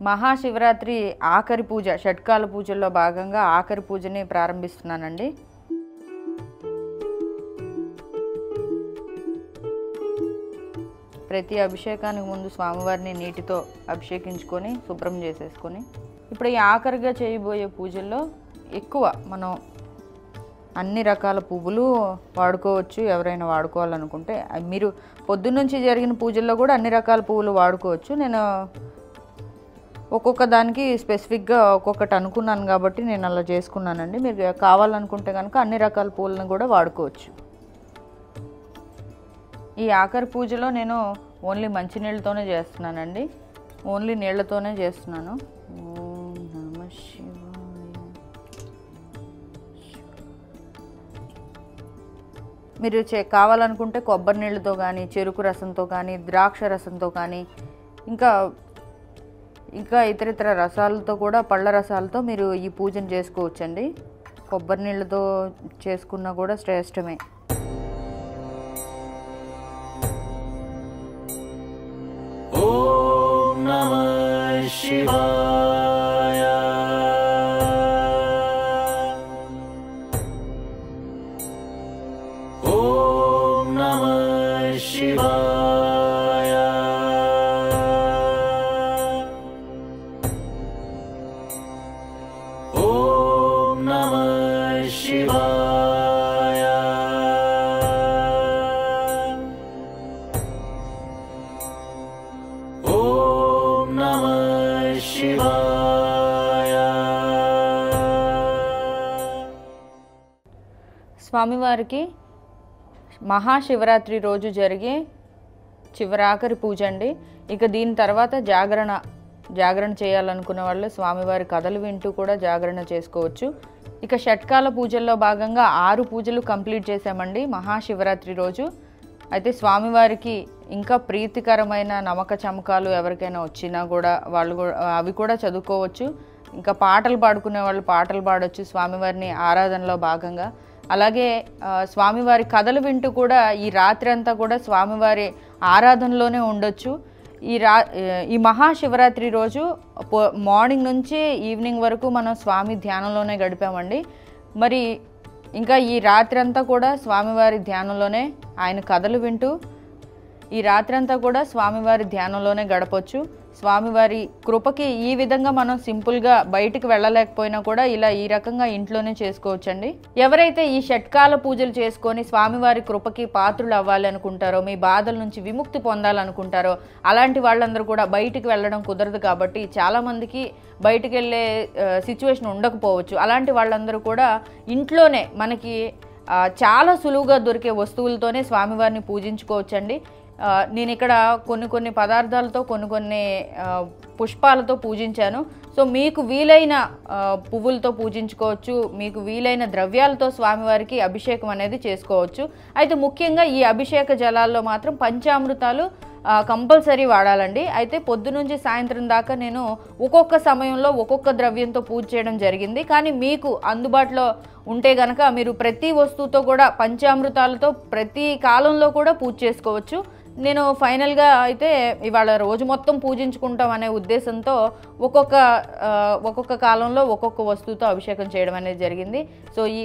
మహాశివరాత్రి ఆఖరి పూజ, షట్కాల పూజల్లో భాగంగా ఆఖరి పూజని ప్రారంభిస్తున్నానండి. ప్రతి అభిషేకానికి ముందు స్వామివారిని నీటితో అభిషేకించుకొని శుభ్రం చేసేసుకొని, ఇప్పుడు ఈ ఆఖరిగా చేయబోయే పూజల్లో ఎక్కువ మనం అన్ని రకాల పువ్వులు వాడుకోవచ్చు. ఎవరైనా వాడుకోవాలనుకుంటే మీరు పొద్దున్నుంచి జరిగిన పూజల్లో కూడా అన్ని రకాల పువ్వులు వాడుకోవచ్చు. నేను ఒక్కొక్క దానికి స్పెసిఫిక్గా ఒక్కొక్కటి అనుకున్నాను కాబట్టి నేను అలా చేసుకున్నానండి. మీరు కావాలనుకుంటే కనుక అన్ని రకాల పువ్వులను కూడా వాడుకోవచ్చు. ఈ ఆఖరి పూజలో నేను ఓన్లీ మంచినీళ్ళతోనే చేస్తున్నానండి. ఓన్లీ నీళ్లతోనే చేస్తున్నాను. ఓం నమః శివాయ. మీరు కావాలనుకుంటే కొబ్బరి నీళ్ళతో కానీ, చెరుకు రసంతో కానీ, ద్రాక్ష రసంతో కానీ, ఇంకా ఇతర రసాలతో కూడా, పళ్ళ రసాలతో మీరు ఈ పూజను చేసుకోవచ్చండి. కొబ్బరి నీళ్ళతో చేసుకున్నా కూడా శ్రేష్టమే. ఓం నమః శివాయ. ఓం నమః శివాయ. ఓం నమః శివాయ. ఓం నమః శివాయ. స్వామివారికి మహాశివరాత్రి రోజు జరిగే చివరాఖరి పూజ అండి. ఇక దీని తర్వాత జాగరణ చేయాలనుకున్న వాళ్ళు స్వామివారి కథలు వింటూ కూడా జాగరణ చేసుకోవచ్చు. ఇక షట్కాల పూజల్లో భాగంగా 6 పూజలు కంప్లీట్ చేశామండి మహాశివరాత్రి రోజు. అయితే స్వామివారికి ఇంకా ప్రీతికరమైన నమక చమకాలు ఎవరికైనా వచ్చినా కూడా అవి కూడా చదువుకోవచ్చు. ఇంకా పాటలు పాడుకునే వాళ్ళు పాటలు పాడవచ్చు స్వామివారిని ఆరాధనలో భాగంగా. అలాగే స్వామివారి కథలు వింటూ కూడా ఈ రాత్రి అంతా కూడా స్వామివారి ఆరాధనలోనే ఉండొచ్చు. ఈ మహాశివరాత్రి రోజు మార్నింగ్ నుంచి ఈవినింగ్ వరకు మనం స్వామి ధ్యానంలోనే గడిపామండి. మరి ఇంకా ఈ రాత్రి అంతా కూడా స్వామివారి ధ్యానంలోనే, ఆయన కథలు వింటూ ఈ రాత్రి అంతా కూడా స్వామివారి ధ్యానంలోనే గడపచ్చు. స్వామివారి కృపకి ఈ విధంగా మనం సింపుల్గా బయటికి వెళ్ళలేకపోయినా కూడా ఇలా ఈ రకంగా ఇంట్లోనే చేసుకోవచ్చండి. ఎవరైతే ఈ షట్కాల పూజలు చేసుకొని స్వామివారి కృపకి పాత్రులు అవ్వాలి అనుకుంటారో, మీ బాధల నుంచి విముక్తి పొందాలనుకుంటారో, అలాంటి వాళ్ళందరూ కూడా బయటికి వెళ్ళడం కుదరదు కాబట్టి చాలామందికి బయటికి వెళ్ళే సిచ్యువేషన్ ఉండకపోవచ్చు. అలాంటి వాళ్ళందరూ కూడా ఇంట్లోనే మనకి చాలా సులువుగా దొరికే వస్తువులతోనే స్వామివారిని పూజించుకోవచ్చండి. నేను ఇక్కడ కొన్ని పదార్థాలతో కొన్ని పుష్పాలతో పూజించాను. సో మీకు వీలైన పువ్వులతో పూజించుకోవచ్చు, మీకు వీలైన ద్రవ్యాలతో స్వామివారికి అభిషేకం అనేది చేసుకోవచ్చు. అయితే ముఖ్యంగా ఈ అభిషేక జలాల్లో మాత్రం పంచామృతాలు కంపల్సరీ వాడాలండి. అయితే పొద్దునుంచి సాయంత్రం దాకా నేను ఒక్కొక్క సమయంలో ఒక్కొక్క ద్రవ్యంతో పూజ చేయడం జరిగింది. కానీ మీకు అందుబాటులో ఉంటే గనక మీరు ప్రతి వస్తువుతో కూడా పంచామృతాలతో ప్రతి కాలంలో కూడా పూజ చేసుకోవచ్చు. నేను ఫైనల్గా అయితే ఇవాళ రోజు మొత్తం పూజించుకుంటాం అనే ఉద్దేశంతో ఒక్కొక్క కాలంలో ఒక్కొక్క వస్తువుతో అభిషేకం చేయడం అనేది జరిగింది. సో ఈ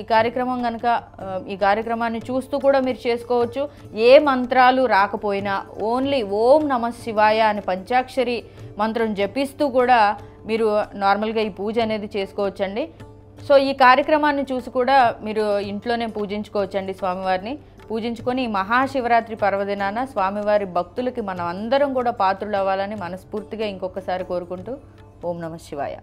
కార్యక్రమాన్ని చూస్తూ కూడా మీరు చేసుకోవచ్చు. ఏ మంత్రాలు రాకపోయినా ఓన్లీ ఓం నమః శివాయ అని పంచాక్షరి మంత్రం జపిస్తూ కూడా మీరు నార్మల్గా ఈ పూజ అనేది చేసుకోవచ్చండి. సో ఈ కార్యక్రమాన్ని చూసి కూడా మీరు ఇంట్లోనే పూజించుకోవచ్చండి. స్వామివారిని పూజించుకొని ఈ మహాశివరాత్రి పర్వదినాన స్వామివారి భక్తులకి మనం అందరం కూడా పాత్రులు అవ్వాలని మనస్ఫూర్తిగా ఇంకొకసారి కోరుకుంటూ ఓం నమః శివాయ.